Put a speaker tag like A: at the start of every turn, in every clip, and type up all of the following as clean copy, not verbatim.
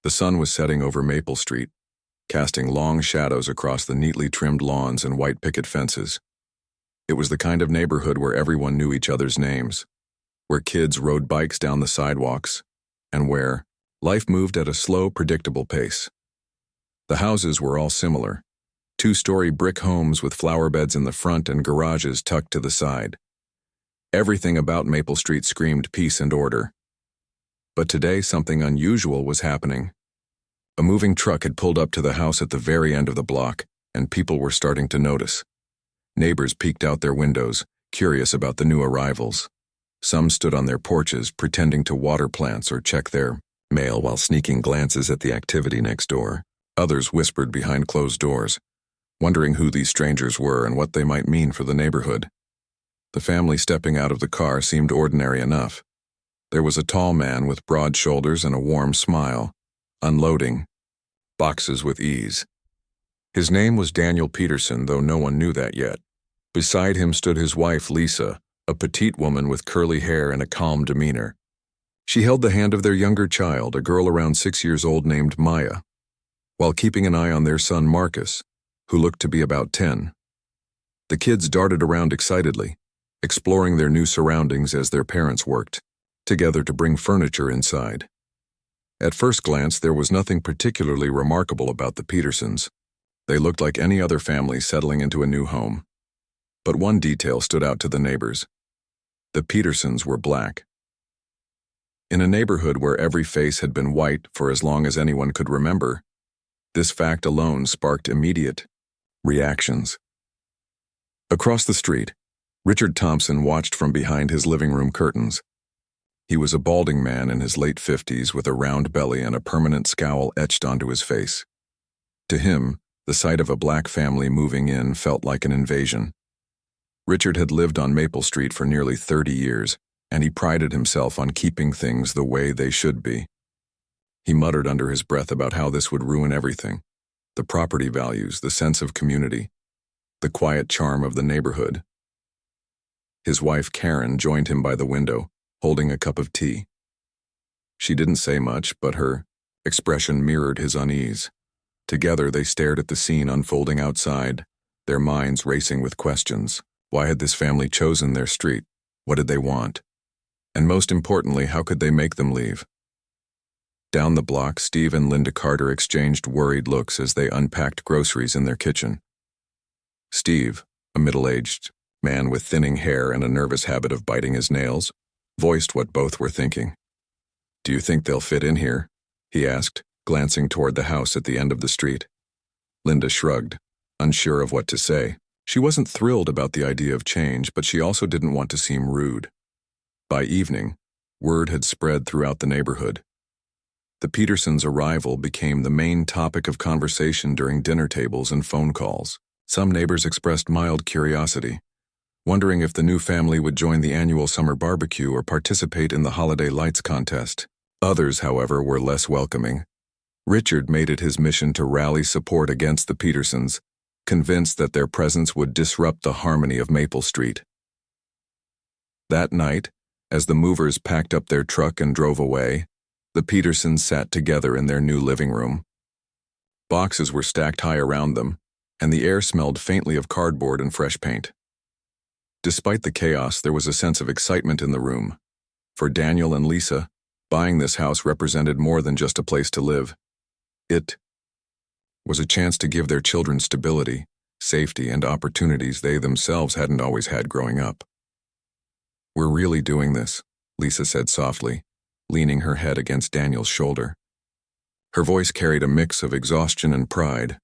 A: The sun was setting over Maple Street, casting long shadows across the neatly trimmed lawns and white picket fences. It was the kind of neighborhood where everyone knew each other's names, where kids rode bikes down the sidewalks, and where life moved at a slow, predictable pace. The houses were all similar, two-story brick homes with flower beds in the front and garages tucked to the side. Everything about Maple Street screamed peace and order. But today something unusual was happening. A moving truck had pulled up to the house at the very end of the block, and people were starting to notice. Neighbors peeked out their windows, curious about the new arrivals. Some stood on their porches, pretending to water plants or check their mail while sneaking glances at the activity next door. Others whispered behind closed doors, wondering who these strangers were and what they might mean for the neighborhood. The family stepping out of the car seemed ordinary enough. There was a tall man with broad shoulders and a warm smile, unloading boxes with ease. His name was Daniel Peterson, though no one knew that yet. Beside him stood his wife, Lisa, a petite woman with curly hair and a calm demeanor. She held the hand of their younger child, a girl around 6 years old named Maya, while keeping an eye on their son, Marcus, who looked to be about 10. The kids darted around excitedly, exploring their new surroundings as their parents worked together to bring furniture inside. At first glance, there was nothing particularly remarkable about the Petersons. They looked like any other family settling into a new home. But one detail stood out to the neighbors. The Petersons were black. In a neighborhood where every face had been white for as long as anyone could remember, this fact alone sparked immediate reactions. Across the street, Richard Thompson watched from behind his living room curtains. He was a balding man in his late 50s with a round belly and a permanent scowl etched onto his face. To him, the sight of a black family moving in felt like an invasion. Richard had lived on Maple Street for nearly 30 years, and he prided himself on keeping things the way they should be. He muttered under his breath about how this would ruin everything: the property values, the sense of community, the quiet charm of the neighborhood. His wife, Karen, joined him by the window, holding a cup of tea. She didn't say much, but her expression mirrored his unease. Together they stared at the scene unfolding outside, their minds racing with questions. Why had this family chosen their street? What did they want? And most importantly, how could they make them leave? Down the block, Steve and Linda Carter exchanged worried looks as they unpacked groceries in their kitchen. Steve, a middle-aged man with thinning hair and a nervous habit of biting his nails, voiced what both were thinking. "Do you think they'll fit in here?" he asked, glancing toward the house at the end of the street. Linda shrugged, unsure of what to say. She wasn't thrilled about the idea of change, but she also didn't want to seem rude. By evening, word had spread throughout the neighborhood. The Petersons' arrival became the main topic of conversation during dinner tables and phone calls. Some neighbors expressed mild curiosity, wondering if the new family would join the annual summer barbecue or participate in the holiday lights contest. Others, however, were less welcoming. Richard made it his mission to rally support against the Petersons, convinced that their presence would disrupt the harmony of Maple Street. That night, as the movers packed up their truck and drove away, the Petersons sat together in their new living room. Boxes were stacked high around them, and the air smelled faintly of cardboard and fresh paint. Despite the chaos, there was a sense of excitement in the room. For Daniel and Lisa, buying this house represented more than just a place to live. It was a chance to give their children stability, safety, and opportunities they themselves hadn't always had growing up. "We're really doing this," Lisa said softly, leaning her head against Daniel's shoulder. Her voice carried a mix of exhaustion and pride.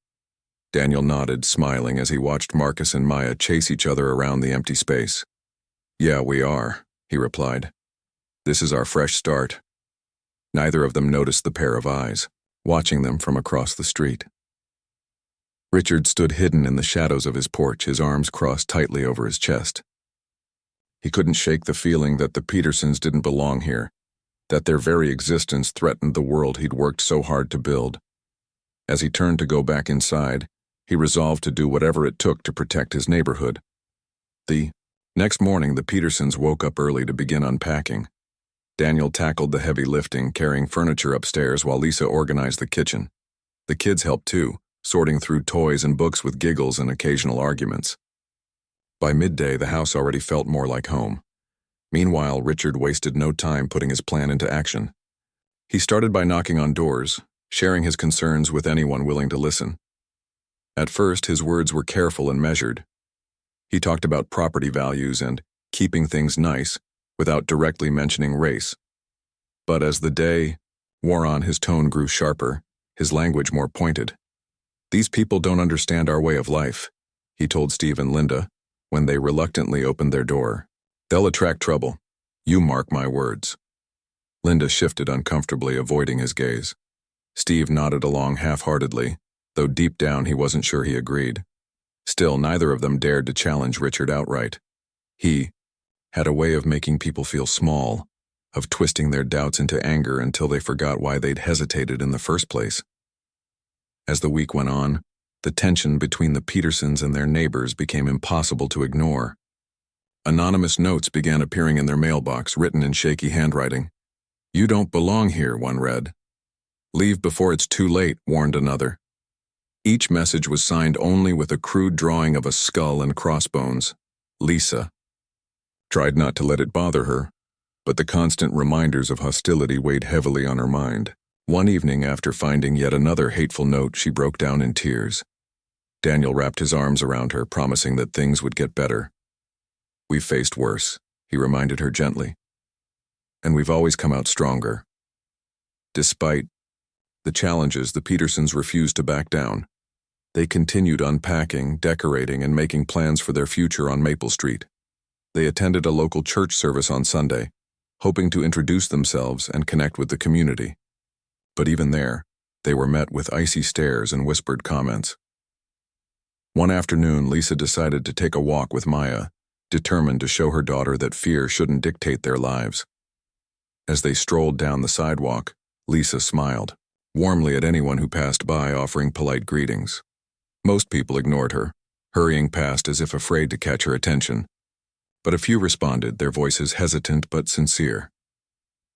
A: Daniel nodded, smiling as he watched Marcus and Maya chase each other around the empty space. "Yeah, we are," he replied. "This is our fresh start." Neither of them noticed the pair of eyes, watching them from across the street. Richard stood hidden in the shadows of his porch, his arms crossed tightly over his chest. He couldn't shake the feeling that the Petersons didn't belong here, that their very existence threatened the world he'd worked so hard to build. As he turned to go back inside, he resolved to do whatever it took to protect his neighborhood. The next morning, the Petersons woke up early to begin unpacking. Daniel tackled the heavy lifting, carrying furniture upstairs while Lisa organized the kitchen. The kids helped too, sorting through toys and books with giggles and occasional arguments. By midday, the house already felt more like home. Meanwhile, Richard wasted no time putting his plan into action. He started by knocking on doors, sharing his concerns with anyone willing to listen. At first, his words were careful and measured. He talked about property values and keeping things nice without directly mentioning race. But as the day wore on, his tone grew sharper, his language more pointed. "These people don't understand our way of life," he told Steve and Linda when they reluctantly opened their door. "They'll attract trouble. You mark my words." Linda shifted uncomfortably, avoiding his gaze. Steve nodded along half-heartedly, though deep down he wasn't sure he agreed. Still, neither of them dared to challenge Richard outright. He had a way of making people feel small, of twisting their doubts into anger until they forgot why they'd hesitated in the first place. As the week went on, the tension between the Petersons and their neighbors became impossible to ignore. Anonymous notes began appearing in their mailbox, written in shaky handwriting. "You don't belong here," one read. "Leave before it's too late," warned another. Each message was signed only with a crude drawing of a skull and crossbones. Lisa tried not to let it bother her, but the constant reminders of hostility weighed heavily on her mind. One evening, after finding yet another hateful note, she broke down in tears. Daniel wrapped his arms around her, promising that things would get better. "We've faced worse," he reminded her gently. "And we've always come out stronger." Despite the challenges, the Petersons refused to back down. They continued unpacking, decorating, and making plans for their future on Maple Street. They attended a local church service on Sunday, hoping to introduce themselves and connect with the community. But even there, they were met with icy stares and whispered comments. One afternoon, Lisa decided to take a walk with Maya, determined to show her daughter that fear shouldn't dictate their lives. As they strolled down the sidewalk, Lisa smiled warmly at anyone who passed by, offering polite greetings. Most people ignored her, hurrying past as if afraid to catch her attention. But a few responded, their voices hesitant but sincere.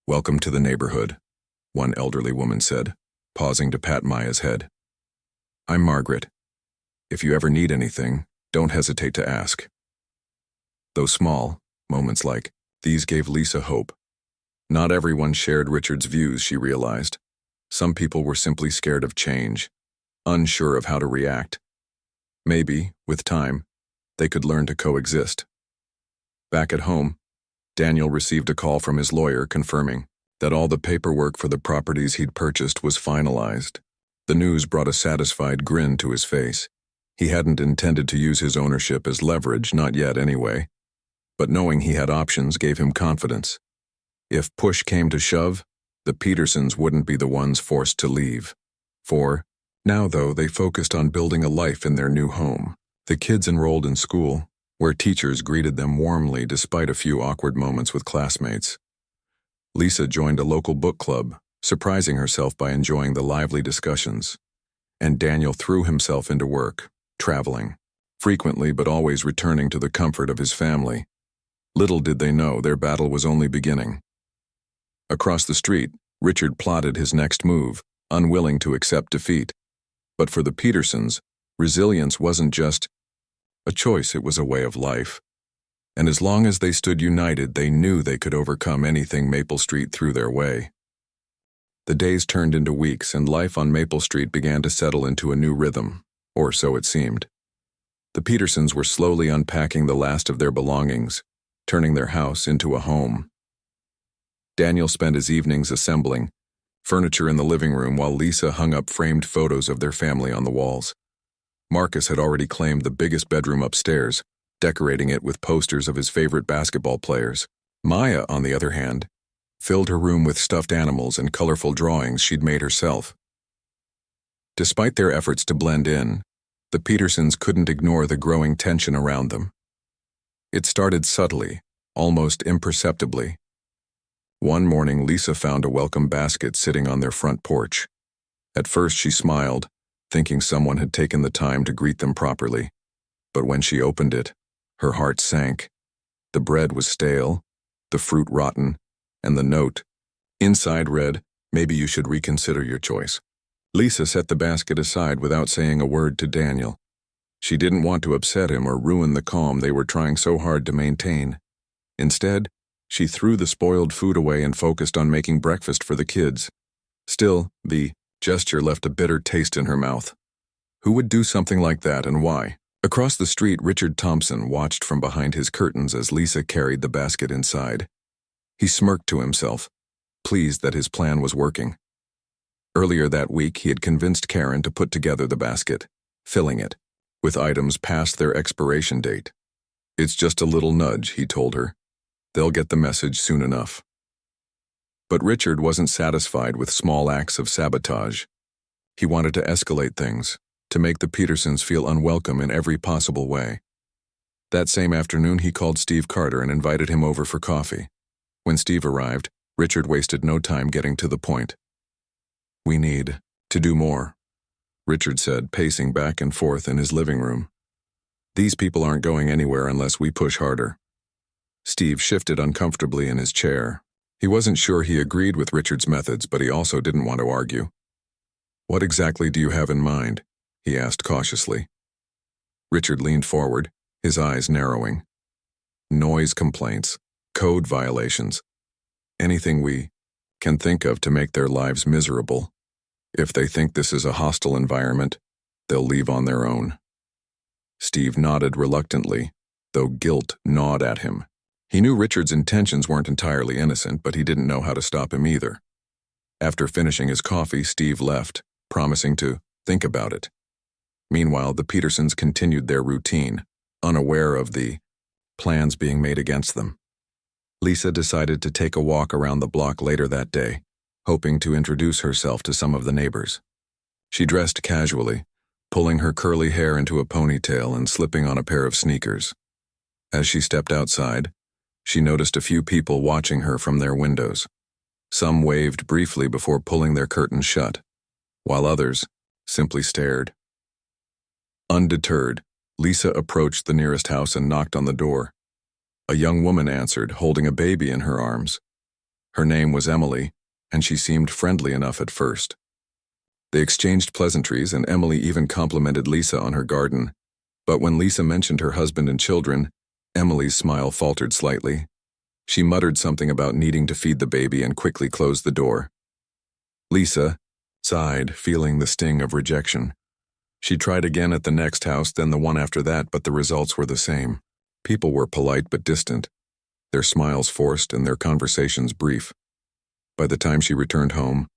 A: "Welcome to the neighborhood," one elderly woman said, pausing to pat Maya's head. "I'm Margaret. If you ever need anything, don't hesitate to ask." Though small, moments like these gave Lisa hope. Not everyone shared Richard's views, she realized. Some people were simply scared of change, unsure of how to react. Maybe, with time, they could learn to coexist. Back at home, Daniel received a call from his lawyer confirming that all the paperwork for the properties he'd purchased was finalized. The news brought a satisfied grin to his face. He hadn't intended to use his ownership as leverage, not yet anyway. But knowing he had options gave him confidence. If push came to shove, the Petersons wouldn't be the ones forced to leave. For now, though, they focused on building a life in their new home. The kids enrolled in school, where teachers greeted them warmly despite a few awkward moments with classmates. Lisa joined a local book club, surprising herself by enjoying the lively discussions. And Daniel threw himself into work, traveling, frequently but always returning to the comfort of his family. Little did they know their battle was only beginning. Across the street, Richard plotted his next move, unwilling to accept defeat. But for the Petersons, resilience wasn't just a choice, it was a way of life. And as long as they stood united, they knew they could overcome anything Maple Street threw their way. The days turned into weeks, and life on Maple Street began to settle into a new rhythm, or so it seemed. The Petersons were slowly unpacking the last of their belongings, turning their house into a home. Daniel spent his evenings assembling furniture in the living room while Lisa hung up framed photos of their family on the walls. Marcus had already claimed the biggest bedroom upstairs, decorating it with posters of his favorite basketball players. Maya, on the other hand, filled her room with stuffed animals and colorful drawings she'd made herself. Despite their efforts to blend in, the Petersons couldn't ignore the growing tension around them. It started subtly, almost imperceptibly. One morning, Lisa found a welcome basket sitting on their front porch. At first, she smiled, thinking someone had taken the time to greet them properly. But when she opened it, her heart sank. The bread was stale, the fruit rotten, and the note inside read, "Maybe you should reconsider your choice." Lisa set the basket aside without saying a word to Daniel. She didn't want to upset him or ruin the calm they were trying so hard to maintain. Instead, she threw the spoiled food away and focused on making breakfast for the kids. Still, the gesture left a bitter taste in her mouth. Who would do something like that, and why? Across the street, Richard Thompson watched from behind his curtains as Lisa carried the basket inside. He smirked to himself, pleased that his plan was working. Earlier that week, he had convinced Karen to put together the basket, filling it with items past their expiration date. "It's just a little nudge," he told her. "They'll get the message soon enough." But Richard wasn't satisfied with small acts of sabotage. He wanted to escalate things, to make the Petersons feel unwelcome in every possible way. That same afternoon, he called Steve Carter and invited him over for coffee. When Steve arrived, Richard wasted no time getting to the point. "We need to do more," Richard said, pacing back and forth in his living room. "These people aren't going anywhere unless we push harder." Steve shifted uncomfortably in his chair. He wasn't sure he agreed with Richard's methods, but he also didn't want to argue. "What exactly do you have in mind?" he asked cautiously. Richard leaned forward, his eyes narrowing. "Noise complaints, code violations, anything we can think of to make their lives miserable. If they think this is a hostile environment, they'll leave on their own." Steve nodded reluctantly, though guilt gnawed at him. He knew Richard's intentions weren't entirely innocent, but he didn't know how to stop him either. After finishing his coffee, Steve left, promising to think about it. Meanwhile, the Petersons continued their routine, unaware of the plans being made against them. Lisa decided to take a walk around the block later that day, hoping to introduce herself to some of the neighbors. She dressed casually, pulling her curly hair into a ponytail and slipping on a pair of sneakers. As she stepped outside, she noticed a few people watching her from their windows. Some waved briefly before pulling their curtains shut, while others simply stared. Undeterred, Lisa approached the nearest house and knocked on the door. A young woman answered, holding a baby in her arms. Her name was Emily, and she seemed friendly enough at first. They exchanged pleasantries, and Emily even complimented Lisa on her garden. But when Lisa mentioned her husband and children, Emily's smile faltered slightly. She muttered something about needing to feed the baby and quickly closed the door. Lisa sighed, feeling the sting of rejection. She tried again at the next house, then the one after that, but the results were the same. People were polite but distant, their smiles forced and their conversations brief. By the time she returned home,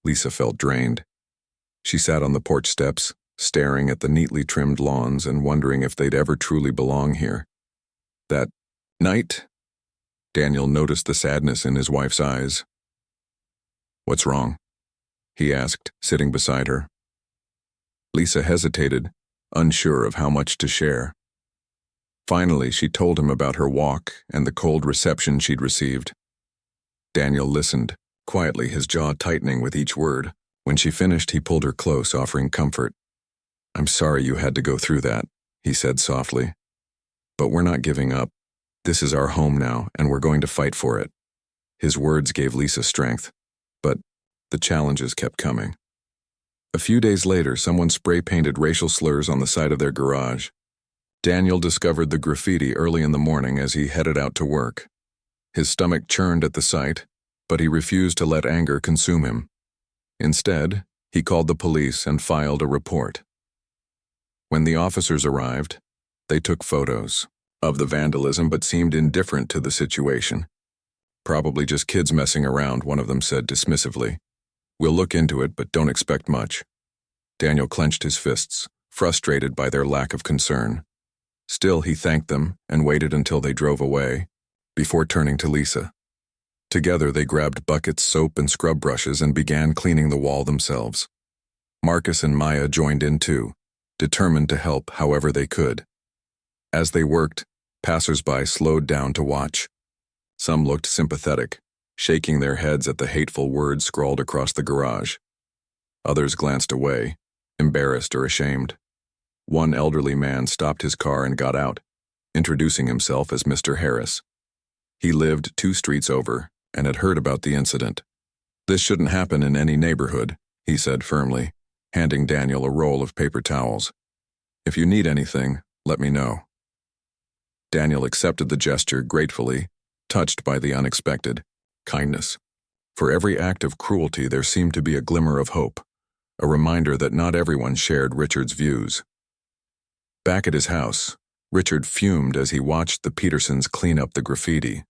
A: Lisa felt drained. She sat on the porch steps, staring at the neatly trimmed lawns and wondering if they'd ever truly belong here. That night, Daniel noticed the sadness in his wife's eyes. "What's wrong?" he asked, sitting beside her. Lisa hesitated, unsure of how much to share. Finally, she told him about her walk and the cold reception she'd received. Daniel listened, quietly, his jaw tightening with each word. When she finished, he pulled her close, offering comfort. "I'm sorry you had to go through that," he said softly. "But we're not giving up. This is our home now, and we're going to fight for it." His words gave Lisa strength, but the challenges kept coming. A few days later, someone spray-painted racial slurs on the side of their garage. Daniel discovered the graffiti early in the morning as he headed out to work. His stomach churned at the sight, but he refused to let anger consume him. Instead, he called the police and filed a report. When the officers arrived, they took photos of the vandalism but seemed indifferent to the situation. "Probably just kids messing around," one of them said dismissively. "We'll look into it, but don't expect much." Daniel clenched his fists, frustrated by their lack of concern. Still, he thanked them and waited until they drove away, before turning to Lisa. Together, they grabbed buckets, soap, and scrub brushes and began cleaning the wall themselves. Marcus and Maya joined in too, determined to help however they could. As they worked, passers-by slowed down to watch. Some looked sympathetic, shaking their heads at the hateful words scrawled across the garage. Others glanced away, embarrassed or ashamed. One elderly man stopped his car and got out, introducing himself as Mr. Harris. He lived 2 streets over and had heard about the incident. "This shouldn't happen in any neighborhood," he said firmly, handing Daniel a roll of paper towels. "If you need anything, let me know." Daniel accepted the gesture gratefully, touched by the unexpected kindness. For every act of cruelty there seemed to be a glimmer of hope, a reminder that not everyone shared Richard's views. Back at his house, Richard fumed as he watched the Petersons clean up the graffiti.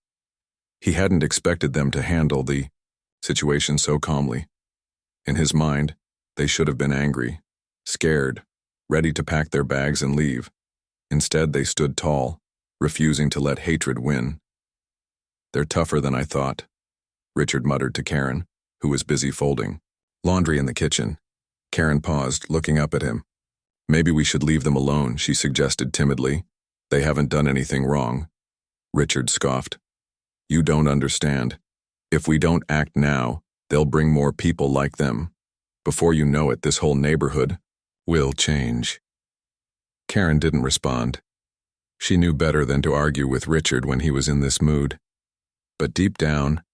A: He hadn't expected them to handle the situation so calmly. In his mind, they should have been angry, scared, ready to pack their bags and leave. Instead, they stood tall, refusing to let hatred win. "They're tougher than I thought," Richard muttered to Karen, who was busy folding laundry in the kitchen. Karen paused, looking up at him. "Maybe we should leave them alone," she suggested timidly. "They haven't done anything wrong." Richard scoffed. "You don't understand. If we don't act now, they'll bring more people like them. Before you know it, this whole neighborhood will change." Karen didn't respond. She knew better than to argue with Richard when he was in this mood. But deep down,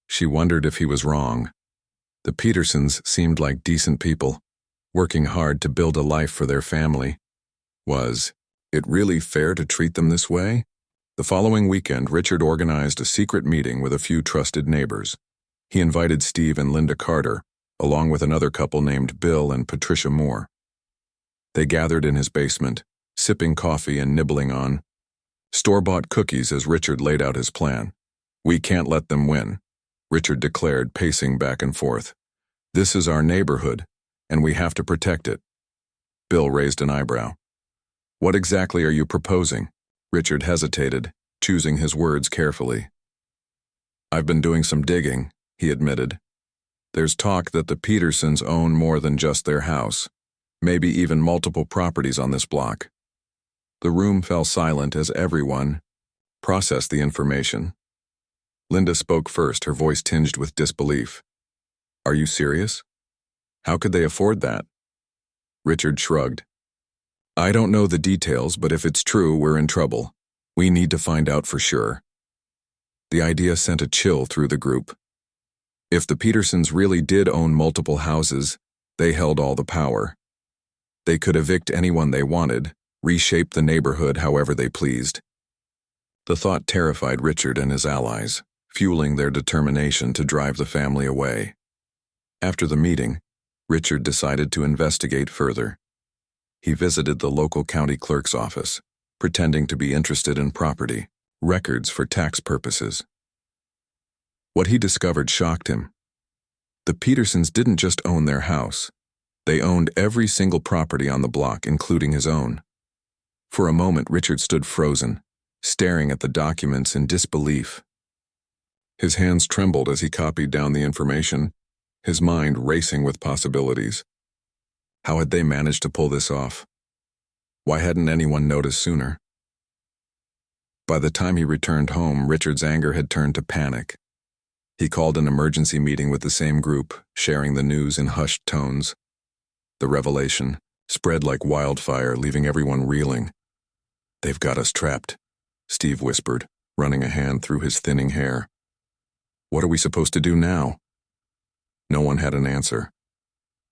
A: she wondered if he was wrong. The Petersons seemed like decent people, working hard to build a life for their family. Was it really fair to treat them this way? The following weekend, Richard organized a secret meeting with a few trusted neighbors. He invited Steve and Linda Carter, along with another couple named Bill and Patricia Moore. They gathered in his basement, sipping coffee and nibbling on store-bought cookies as Richard laid out his plan. "We can't let them win," Richard declared, pacing back and forth. "This is our neighborhood, and we have to protect it." Bill raised an eyebrow. "What exactly are you proposing?" Richard hesitated, choosing his words carefully. "I've been doing some digging," he admitted. "There's talk that the Petersons own more than just their house, maybe even multiple properties on this block." The room fell silent as everyone processed the information. Linda spoke first, her voice tinged with disbelief. "Are you serious? How could they afford that?" Richard shrugged. "I don't know the details, but if it's true, we're in trouble. We need to find out for sure." The idea sent a chill through the group. If the Petersons really did own multiple houses, they held all the power. They could evict anyone they wanted, reshape the neighborhood however they pleased. The thought terrified Richard and his allies, fueling their determination to drive the family away. After the meeting, Richard decided to investigate further. He visited the local county clerk's office, pretending to be interested in property records for tax purposes. What he discovered shocked him. The Petersons didn't just own their house. They owned every single property on the block, including his own. For a moment, Richard stood frozen, staring at the documents in disbelief. His hands trembled as he copied down the information, his mind racing with possibilities. How had they managed to pull this off? Why hadn't anyone noticed sooner? By the time he returned home, Richard's anger had turned to panic. He called an emergency meeting with the same group, sharing the news in hushed tones. The revelation spread like wildfire, leaving everyone reeling. "They've got us trapped," Steve whispered, running a hand through his thinning hair. "What are we supposed to do now?" No one had an answer.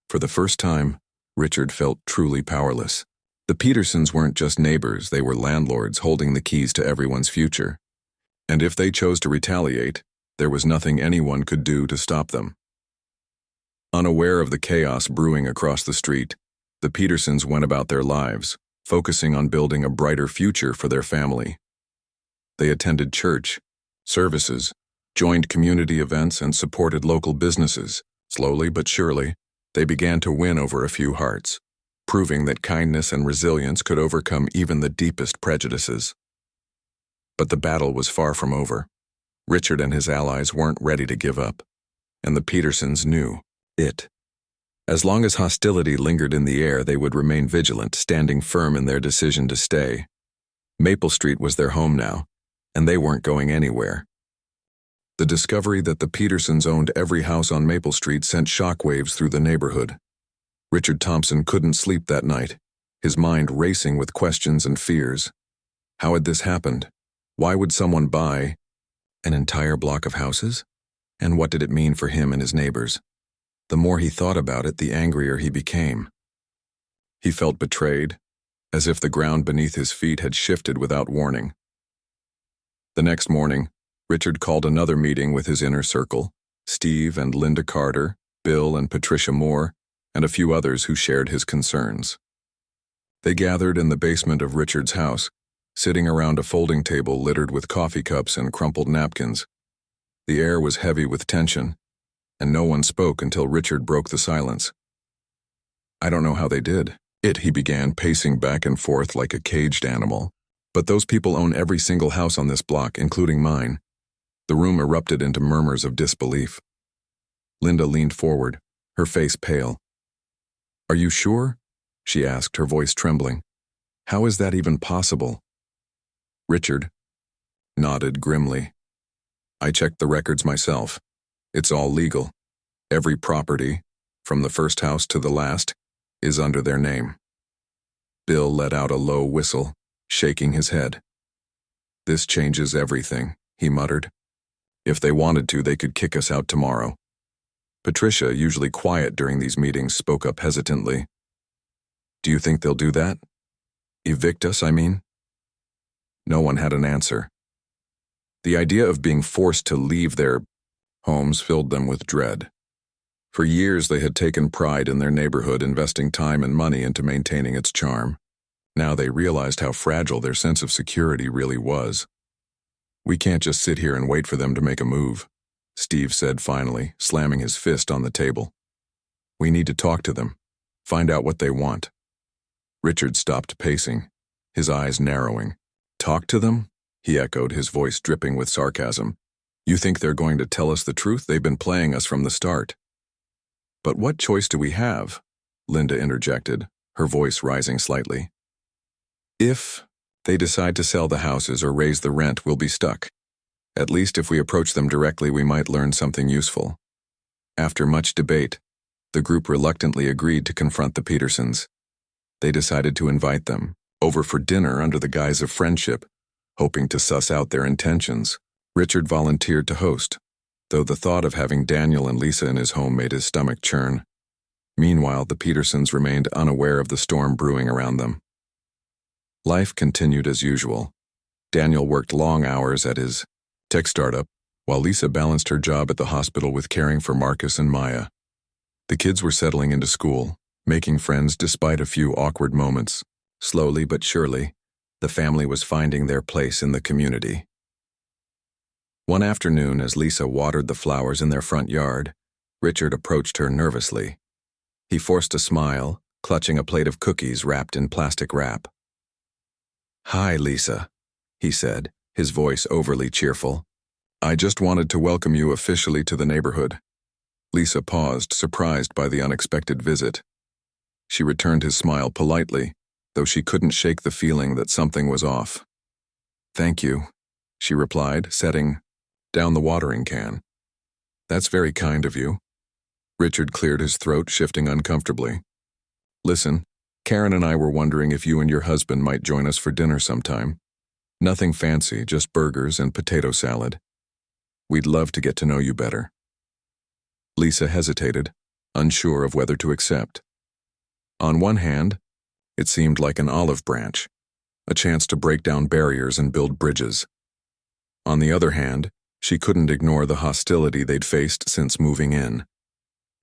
A: For the first time, Richard felt truly powerless. The Petersons weren't just neighbors, they were landlords holding the keys to everyone's future. And if they chose to retaliate, there was nothing anyone could do to stop them. Unaware of the chaos brewing across the street, the Petersons went about their lives, focusing on building a brighter future for their family. They attended church, services, joined community events, and supported local businesses. Slowly but surely, they began to win over a few hearts, proving that kindness and resilience could overcome even the deepest prejudices. But the battle was far from over. Richard and his allies weren't ready to give up, and the Petersons knew it. As long as hostility lingered in the air, they would remain vigilant, standing firm in their decision to stay. Maple Street was their home now, and they weren't going anywhere. The discovery that the Petersons owned every house on Maple Street sent shockwaves through the neighborhood. Richard Thompson couldn't sleep that night, his mind racing with questions and fears. How had this happened? Why would someone buy an entire block of houses? And what did it mean for him and his neighbors? The more he thought about it, the angrier he became. He felt betrayed, as if the ground beneath his feet had shifted without warning. The next morning, Richard called another meeting with his inner circle, Steve and Linda Carter, Bill and Patricia Moore, and a few others who shared his concerns. They gathered in the basement of Richard's house, sitting around a folding table littered with coffee cups and crumpled napkins. The air was heavy with tension, and no one spoke until Richard broke the silence. "I don't know how they did it," he began, pacing back and forth like a caged animal. "But those people own every single house on this block, including mine." The room erupted into murmurs of disbelief. Linda leaned forward, her face pale. "Are you sure?" she asked, her voice trembling. "How is that even possible?" Richard nodded grimly. "I checked the records myself. It's all legal. Every property, from the first house to the last, is under their name." Bill let out a low whistle, shaking his head. "This changes everything," he muttered. "If they wanted to, they could kick us out tomorrow." Patricia, usually quiet during these meetings, spoke up hesitantly. "Do you think they'll do that? Evict us, I mean?" No one had an answer. The idea of being forced to leave their homes filled them with dread. For years they had taken pride in their neighborhood, investing time and money into maintaining its charm. Now they realized how fragile their sense of security really was. "We can't just sit here and wait for them to make a move," Steve said finally, slamming his fist on the table. "We need to talk to them, find out what they want." Richard stopped pacing, his eyes narrowing. "Talk to them?" he echoed, his voice dripping with sarcasm. "You think they're going to tell us the truth? They've been playing us from the start." "But what choice do we have?" Linda interjected, her voice rising slightly. "If they decide to sell the houses or raise the rent, we'll be stuck. At least if we approach them directly, we might learn something useful." After much debate, the group reluctantly agreed to confront the Petersons. They decided to invite them over for dinner under the guise of friendship, hoping to suss out their intentions. Richard volunteered to host, though the thought of having Daniel and Lisa in his home made his stomach churn. Meanwhile, the Petersons remained unaware of the storm brewing around them. Life continued as usual. Daniel worked long hours at his tech startup, while Lisa balanced her job at the hospital with caring for Marcus and Maya. The kids were settling into school, making friends despite a few awkward moments. Slowly but surely, the family was finding their place in the community. One afternoon, as Lisa watered the flowers in their front yard, Richard approached her nervously. He forced a smile, clutching a plate of cookies wrapped in plastic wrap. "Hi, Lisa," he said, his voice overly cheerful. "I just wanted to welcome you officially to the neighborhood." Lisa paused, surprised by the unexpected visit. She returned his smile politely, though she couldn't shake the feeling that something was off. "Thank you," she replied, setting down the watering can. "That's very kind of you." Richard cleared his throat, shifting uncomfortably. "Listen, Karen and I were wondering if you and your husband might join us for dinner sometime. Nothing fancy, just burgers and potato salad. We'd love to get to know you better." Lisa hesitated, unsure of whether to accept. On one hand, it seemed like an olive branch, a chance to break down barriers and build bridges. On the other hand, she couldn't ignore the hostility they'd faced since moving in.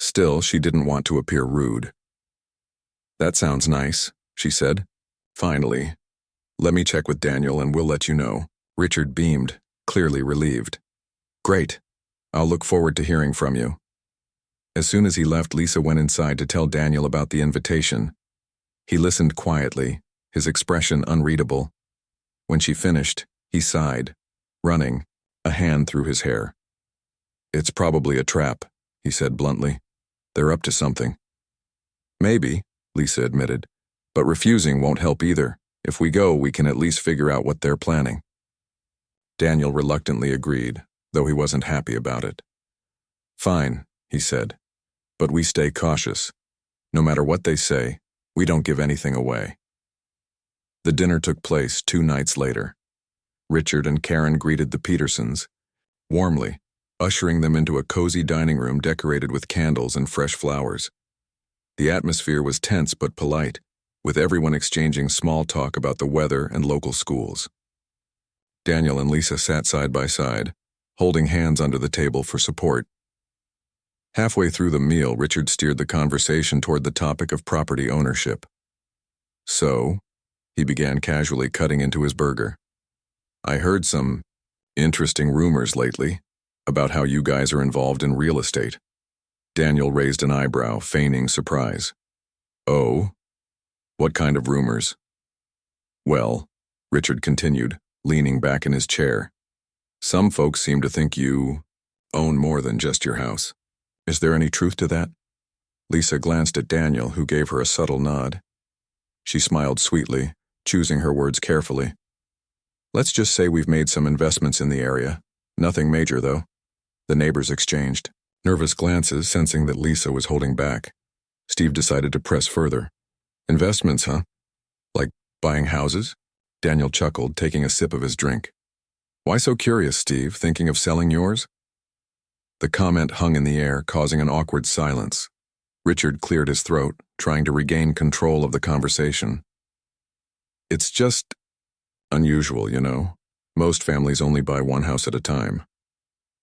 A: Still, she didn't want to appear rude. "That sounds nice," she said. "Finally. Let me check with Daniel and we'll let you know." Richard beamed, clearly relieved. "Great. I'll look forward to hearing from you." As soon as he left, Lisa went inside to tell Daniel about the invitation. He listened quietly, his expression unreadable. When she finished, he sighed, running, a hand through his hair. "It's probably a trap," he said bluntly. "They're up to something." "Maybe," Lisa admitted, "but refusing won't help either. If we go, we can at least figure out what they're planning." Daniel reluctantly agreed, though he wasn't happy about it. "Fine," he said, "but we stay cautious. No matter what they say, we don't give anything away." The dinner took place 2 nights later. Richard and Karen greeted the Petersons warmly, ushering them into a cozy dining room decorated with candles and fresh flowers. The atmosphere was tense but polite, with everyone exchanging small talk about the weather and local schools. Daniel and Lisa sat side by side, holding hands under the table for support. Halfway through the meal, Richard steered the conversation toward the topic of property ownership. "So," he began casually, cutting into his burger, "I heard some interesting rumors lately about how you guys are involved in real estate." Daniel raised an eyebrow, feigning surprise. "Oh? What kind of rumors?" "Well," Richard continued, leaning back in his chair, "some folks seem to think you own more than just your house. Is there any truth to that?" Lisa glanced at Daniel, who gave her a subtle nod. She smiled sweetly, choosing her words carefully. "Let's just say we've made some investments in the area. Nothing major, though." The neighbors exchanged nervous glances, sensing that Lisa was holding back. Steve decided to press further. "Investments, huh? Like buying houses?" Daniel chuckled, taking a sip of his drink. "Why so curious, Steve? Thinking of selling yours?" The comment hung in the air, causing an awkward silence. Richard cleared his throat, trying to regain control of the conversation. "It's just unusual, you know. Most families only buy one house at a time.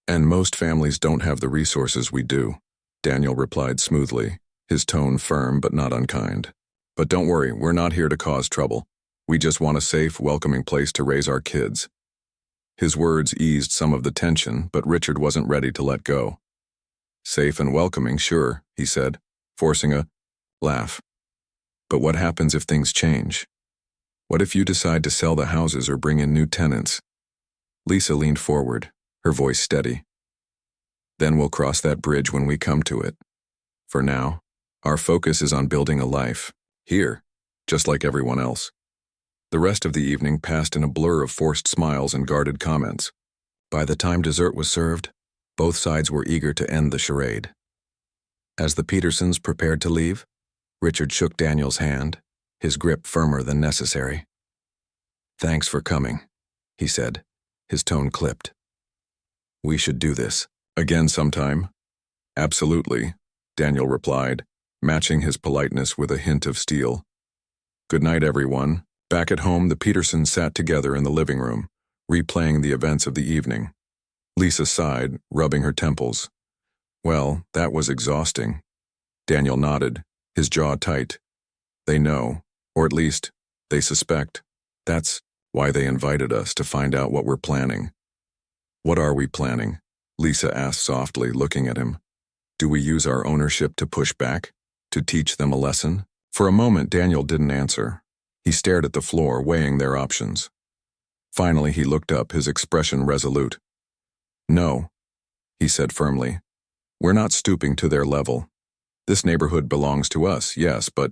A: And most families don't have the resources we do," Daniel replied smoothly, his tone firm but not unkind. "But don't worry, we're not here to cause trouble. We just want a safe, welcoming place to raise our kids." His words eased some of the tension, but Richard wasn't ready to let go. "Safe and welcoming, sure," he said, forcing a laugh. "But what happens if things change? What if you decide to sell the houses or bring in new tenants?" Lisa leaned forward, her voice steady. "Then we'll cross that bridge when we come to it. For now, our focus is on building a life, here, just like everyone else." The rest of the evening passed in a blur of forced smiles and guarded comments. By the time dessert was served, both sides were eager to end the charade. As the Petersons prepared to leave, Richard shook Daniel's hand, his grip firmer than necessary. "Thanks for coming," he said, his tone clipped. "We should do this again sometime." "Absolutely," Daniel replied, matching his politeness with a hint of steel. "Good night, everyone." Back at home, the Petersons sat together in the living room, replaying the events of the evening. Lisa sighed, rubbing her temples. "Well, that was exhausting." Daniel nodded, his jaw tight. "They know, or at least, they suspect. That's why they invited us, to find out what we're planning." "What are we planning?" Lisa asked softly, looking at him. "Do we use our ownership to push back? To teach them a lesson?" For a moment, Daniel didn't answer. He stared at the floor, weighing their options. Finally, he looked up, his expression resolute. "No," he said firmly. "We're not stooping to their level. This neighborhood belongs to us, yes, but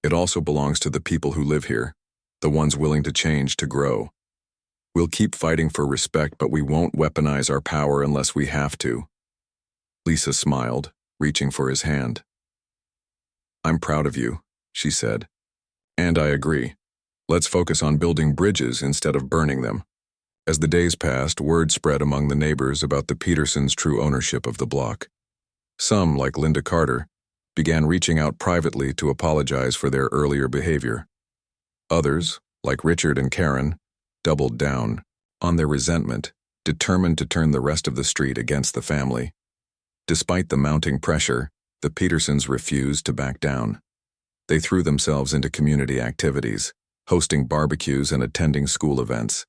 A: it also belongs to the people who live here, the ones willing to change, to grow. We'll keep fighting for respect, but we won't weaponize our power unless we have to." Lisa smiled, reaching for his hand. "I'm proud of you," she said. "And I agree. Let's focus on building bridges instead of burning them." As the days passed, word spread among the neighbors about the Petersons' true ownership of the block. Some, like Linda Carter, began reaching out privately to apologize for their earlier behavior. Others, like Richard and Karen, doubled down on their resentment, determined to turn the rest of the street against the family. Despite the mounting pressure, the Petersons refused to back down. They threw themselves into community activities, hosting barbecues and attending school events.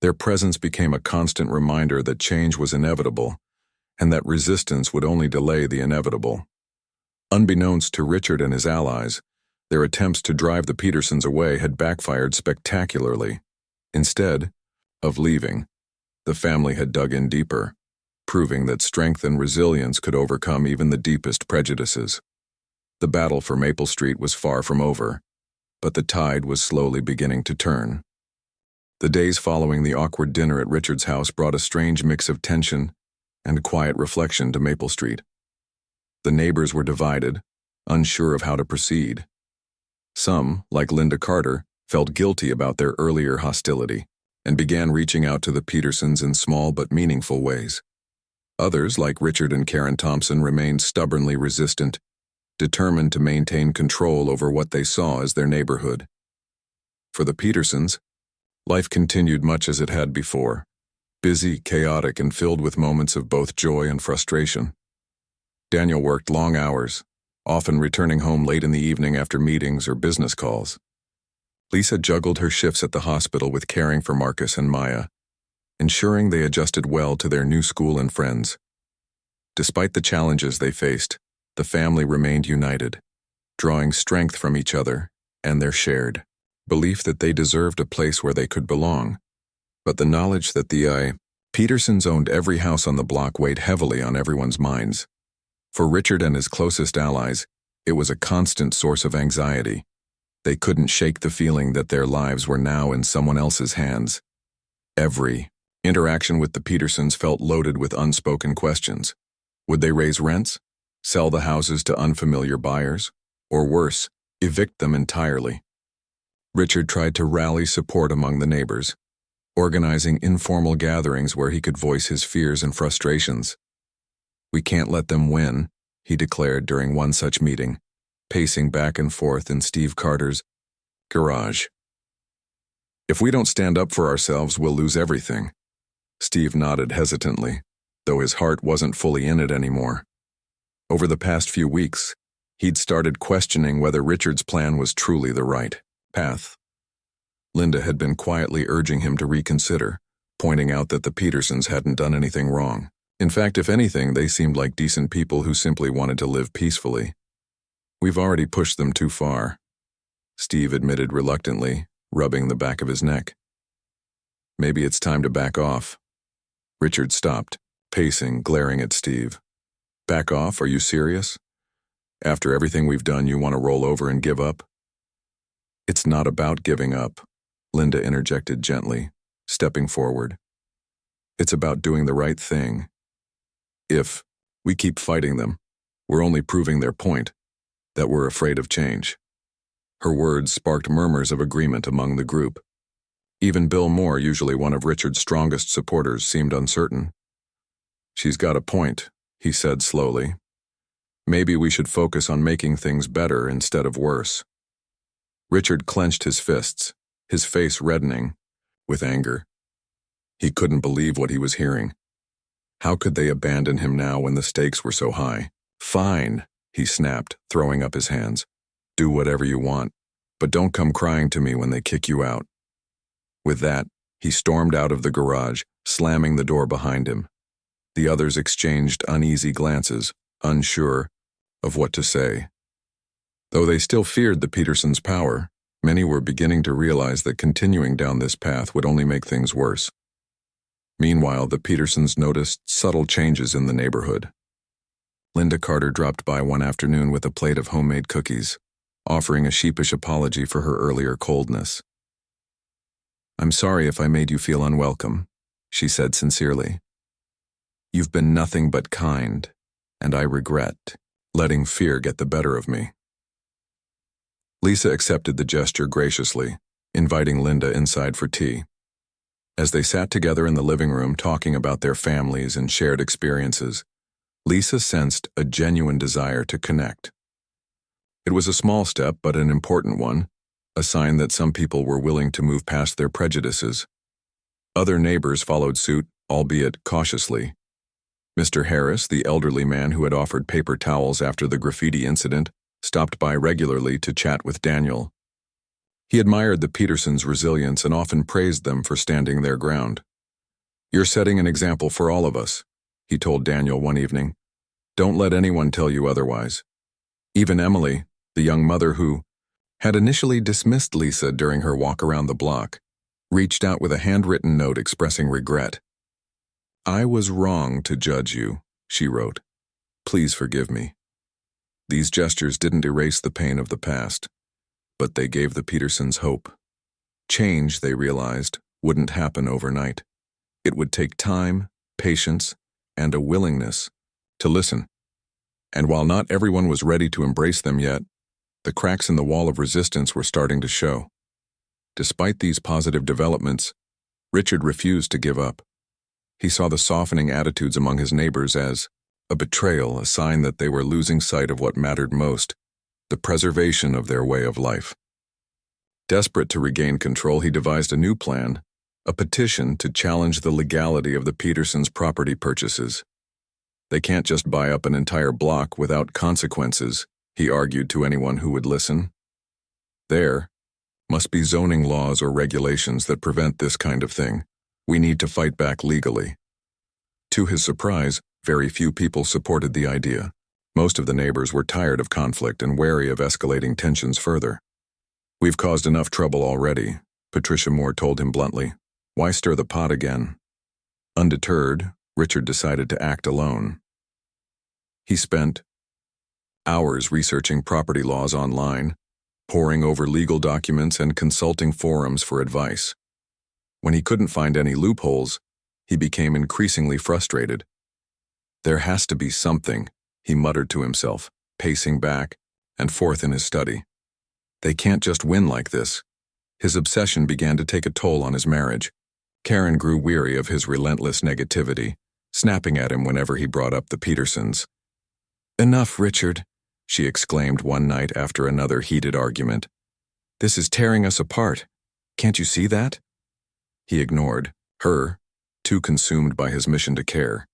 A: Their presence became a constant reminder that change was inevitable, and that resistance would only delay the inevitable. Unbeknownst to Richard and his allies, their attempts to drive the Petersons away had backfired spectacularly. Instead of leaving, the family had dug in deeper, proving that strength and resilience could overcome even the deepest prejudices. The battle for Maple Street was far from over, but the tide was slowly beginning to turn. The days following the awkward dinner at Richard's house brought a strange mix of tension and quiet reflection to Maple Street. The neighbors were divided, unsure of how to proceed. Some, like Linda Carter, felt guilty about their earlier hostility and began reaching out to the Petersons in small but meaningful ways. Others, like Richard and Karen Thompson, remained stubbornly resistant, determined to maintain control over what they saw as their neighborhood. For the Petersons, life continued much as it had before, busy, chaotic, and filled with moments of both joy and frustration. Daniel worked long hours, often returning home late in the evening after meetings or business calls. Lisa juggled her shifts at the hospital with caring for Marcus and Maya, ensuring they adjusted well to their new school and friends. Despite the challenges they faced, the family remained united, drawing strength from each other and their shared belief that they deserved a place where they could belong. But the knowledge that the Petersons owned every house on the block weighed heavily on everyone's minds. For Richard and his closest allies, it was a constant source of anxiety. They couldn't shake the feeling that their lives were now in someone else's hands. Every interaction with the Petersons felt loaded with unspoken questions. Would they raise rents, sell the houses to unfamiliar buyers, or worse, evict them entirely? Richard tried to rally support among the neighbors, organizing informal gatherings where he could voice his fears and frustrations. "We can't let them win," he declared during one such meeting, pacing back and forth in Steve Carter's garage. "If we don't stand up for ourselves, we'll lose everything." Steve nodded hesitantly, though his heart wasn't fully in it anymore. Over the past few weeks, he'd started questioning whether Richard's plan was truly the right path. Linda had been quietly urging him to reconsider, pointing out that the Petersons hadn't done anything wrong. In fact, if anything, they seemed like decent people who simply wanted to live peacefully. "We've already pushed them too far," Steve admitted reluctantly, rubbing the back of his neck. "Maybe it's time to back off." Richard stopped, pacing, glaring at Steve. "Back off? Are you serious? After everything we've done, you want to roll over and give up?" "It's not about giving up," Linda interjected gently, stepping forward. "It's about doing the right thing. If we keep fighting them, we're only proving their point, that we're afraid of change." Her words sparked murmurs of agreement among the group. Even Bill Moore, usually one of Richard's strongest supporters, seemed uncertain. "She's got a point," he said slowly. "Maybe we should focus on making things better instead of worse." Richard clenched his fists, his face reddening with anger. He couldn't believe what he was hearing. How could they abandon him now when the stakes were so high? "Fine," he snapped, throwing up his hands. "Do whatever you want, but don't come crying to me when they kick you out." With that, he stormed out of the garage, slamming the door behind him. The others exchanged uneasy glances, unsure of what to say. Though they still feared the Petersons' power, many were beginning to realize that continuing down this path would only make things worse. Meanwhile, the Petersons noticed subtle changes in the neighborhood. Linda Carter dropped by one afternoon with a plate of homemade cookies, offering a sheepish apology for her earlier coldness. "I'm sorry if I made you feel unwelcome," she said sincerely. "You've been nothing but kind, and I regret letting fear get the better of me." Lisa accepted the gesture graciously, inviting Linda inside for tea. As they sat together in the living room talking about their families and shared experiences, Lisa sensed a genuine desire to connect. It was a small step, but an important one, a sign that some people were willing to move past their prejudices. Other neighbors followed suit, albeit cautiously. Mr. Harris, the elderly man who had offered paper towels after the graffiti incident, stopped by regularly to chat with Daniel. He admired the Petersons' resilience and often praised them for standing their ground. "You're setting an example for all of us," he told Daniel one evening. "Don't let anyone tell you otherwise." Even Emily, the young mother who had initially dismissed Lisa during her walk around the block, reached out with a handwritten note expressing regret. "I was wrong to judge you," she wrote. "Please forgive me." These gestures didn't erase the pain of the past, but they gave the Petersons hope. Change, they realized, wouldn't happen overnight. It would take time, patience, and a willingness to listen. And while not everyone was ready to embrace them yet, the cracks in the wall of resistance were starting to show. Despite these positive developments, Richard refused to give up. He saw the softening attitudes among his neighbors as a betrayal, a sign that they were losing sight of what mattered most, the preservation of their way of life. Desperate to regain control, he devised a new plan, a petition to challenge the legality of the Petersons' property purchases. They can't just buy up an entire block without consequences, he argued to anyone who would listen. There must be zoning laws or regulations that prevent this kind of thing. We need to fight back legally. To his surprise, very few people supported the idea. Most of the neighbors were tired of conflict and wary of escalating tensions further. "We've caused enough trouble already," Patricia Moore told him bluntly. "Why stir the pot again?" Undeterred, Richard decided to act alone. He spent hours researching property laws online, poring over legal documents and consulting forums for advice. When he couldn't find any loopholes, he became increasingly frustrated. "There has to be something," he muttered to himself, pacing back and forth in his study. "They can't just win like this." His obsession began to take a toll on his marriage. Karen grew weary of his relentless negativity, snapping at him whenever he brought up the Petersons. "Enough, Richard," she exclaimed one night after another heated argument. "This is tearing us apart. Can't you see that?" He ignored her, too consumed by his mission to care.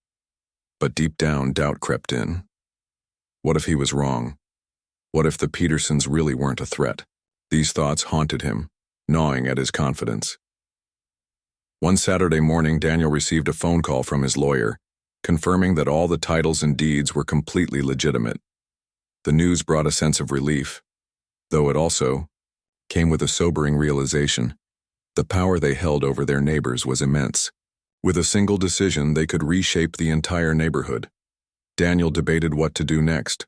A: But deep down, doubt crept in. What if he was wrong? What if the Petersons really weren't a threat? These thoughts haunted him, gnawing at his confidence. One Saturday morning, Daniel received a phone call from his lawyer, confirming that all the titles and deeds were completely legitimate. The news brought a sense of relief, though it also came with a sobering realization. The power they held over their neighbors was immense. With a single decision, they could reshape the entire neighborhood. Daniel debated what to do next.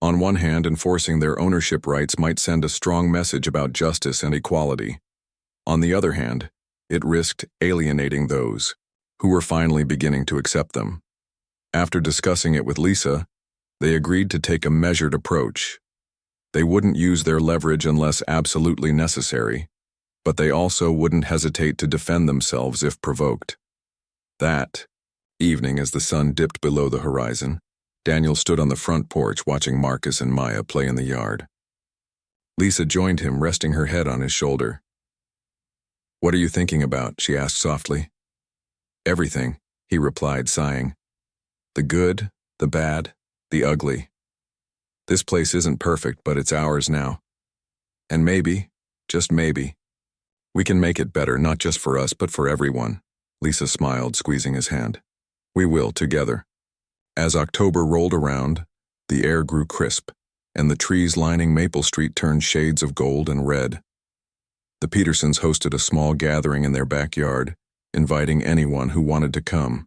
A: On one hand, enforcing their ownership rights might send a strong message about justice and equality. On the other hand, it risked alienating those who were finally beginning to accept them. After discussing it with Lisa, they agreed to take a measured approach. They wouldn't use their leverage unless absolutely necessary, but they also wouldn't hesitate to defend themselves if provoked. That evening, as the sun dipped below the horizon, Daniel stood on the front porch watching Marcus and Maya play in the yard. Lisa joined him, resting her head on his shoulder. "What are you thinking about?" she asked softly. "Everything," he replied, sighing. "The good, the bad, the ugly. This place isn't perfect, but it's ours now. And maybe, just maybe, we can make it better, not just for us, but for everyone." Lisa smiled, squeezing his hand. "We will, together." As October rolled around, the air grew crisp, and the trees lining Maple Street turned shades of gold and red. The Petersons hosted a small gathering in their backyard, inviting anyone who wanted to come.